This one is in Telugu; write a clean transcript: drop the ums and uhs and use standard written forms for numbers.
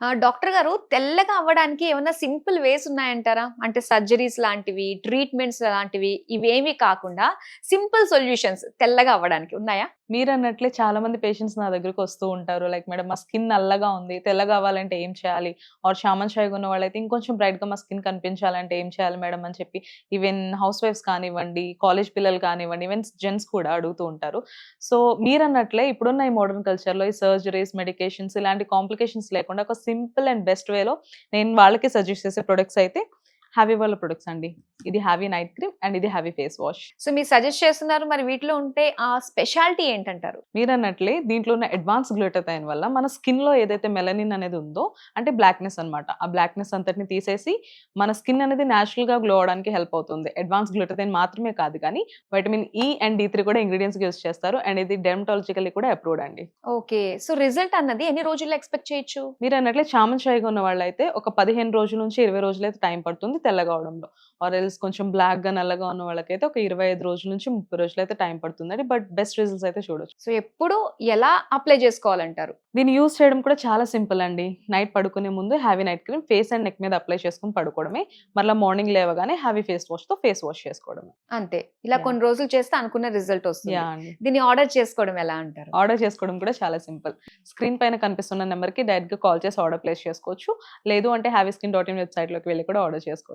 డాక్టర్ గారు తెల్లగా అవ్వడానికి ఏమన్నా సింపుల్ వేస్ ఉన్నాయంటారా? అంటే సర్జరీస్ లాంటివి, ట్రీట్మెంట్స్ లాంటివి ఇవేమీ కాకుండా సింపుల్ సొల్యూషన్స్ తెల్లగా అవ్వడానికి ఉన్నాయా? మీరన్నట్లే చాలా మంది పేషెంట్స్ నా దగ్గరికి వస్తూ ఉంటారు. లైక్ మేడం మా స్కిన్ నల్లగా ఉంది. తెల్లగా అవ్వాలంటే ఏం చేయాలి? ఆర్ చామన్ షైగా ఉన్న వాళ్ళైతే ఇంకొంచెం బ్రైట్‌గా మా స్కిన్ కనిపించాలంటే ఏం చేయాలి మేడం అని చెప్పి ఈవెన్ హౌస్ వైఫ్స్ కానివ్వండి, కాలేజ్ పిల్లలు కానివ్వండి, ఈవెన్ జెంట్స్ కూడా అడుగుతూ ఉంటారు. సో మీరన్నట్లే ఇప్పుడున్న ఈ మోడర్న్ కల్చర్‌లో ఈ సర్జరీస్, మెడికేషన్స్ ఇలాంటి కాంప్లికేషన్స్ లేకుండా ఒక సింపుల్ అండ్ బెస్ట్ వేలో నేను వాళ్ళకి సజెస్ట్ చేసే ప్రొడక్ట్స్ అయితే హావీ వాళ్ళ ప్రొడక్ట్స్ అండి. ఇది హావీ నైట్ క్రీమ్ అండ్ ఇది హావీ ఫేస్ వాష్. సో మీరు సజెస్ట్ చేస్తున్నారు. మరి వీటిలో ఉంటే ఆ స్పెషాలిటీ ఏంటంటారు? మీరన్నట్లే దీంట్లో ఉన్న అడ్వాన్స్ గ్లూటాథైన్ వల్ల మన స్కిన్‌లో ఏదైతే మెలనిన్ అనేది ఉందో అంటే బ్లాక్‌నెస్ అన్నమాట. ఆ బ్లాక్‌నెస్ అంతటిని తీసేసి మన స్కిన్ అనేది నేచురల్‌గా గ్లో అవ్వడానికి హెల్ప్ అవుతుంది. అడ్వాన్స్ గ్లూటాథైన్ మాత్రమే కాదు కానీ వైటమిన్ ఈ అండ్ డి3 కూడా ఇంగ్రీడియెంట్స్‌గా యూజ్ చేస్తారు. అండ్ ఇది డెర్మటాలజికల్లీ కూడా అప్రూవ్డ్ అండి. ఓకే. సో రిజల్ట్ అన్నది ఎన్ని రోజుల్లో ఎక్స్‌పెక్ట్ చేయొచ్చు? మీరన్నట్లే చామన్ షైగా ఉన్న వాళ్ళైతే ఒక 15 రోజుల నుంచి 20 రోజులైతే టైం పడుతుంది తెల్లగా అవ్వడంలో. ఆర్ ఎల్స్ కొంచెం బ్లాక్‌గా, నల్లగా ఉన్న వాళ్ళకైతే ఒక 25 రోజుల నుంచి 30 రోజులైతే టైం పడుతుందండి. బట్ బెస్ట్ రిజల్ట్స్ అయితే చూడొచ్చు. సో ఎప్పుడు ఎలా అప్లై చేసుకోవాలంటారు? దీన్ని యూజ్ చేయడం కూడా చాలా సింపుల్ అండి. నైట్ పడుకునే ముందు heavy night cream face and neck మీద అప్లై చేసుకొని పడుకోవడమే. మరలా మార్నింగ్ లేవగానే హావీ ఫేస్ వాష్‌తో ఫేస్ వాష్ చేసుకోవడమే. అంతే. ఇలా యాహ్! కొన్ని రోజులు చేస్తే అనుకున్న రిజల్ట్ వస్తుంది. యాహ్! అండి. దీన్ని ఆర్డర్ చేసుకోవడం ఎలా అంటారు? ఆర్డర్ చేసుకోవడం కూడా చాలా సింపుల్. స్క్రీన్ పైన కనిపిస్తున్న నంబర్‌కి డైరెక్ట్‌గా కాల్ చేసి ఆర్డర్ ప్లేస్ చేసుకోవచ్చు. లేదు అంటే haveyskin.in వెబ్‌సైట్‌లోకి వెళ్లి కూడా ఆర్డర్ చేసుకోవచ్చు.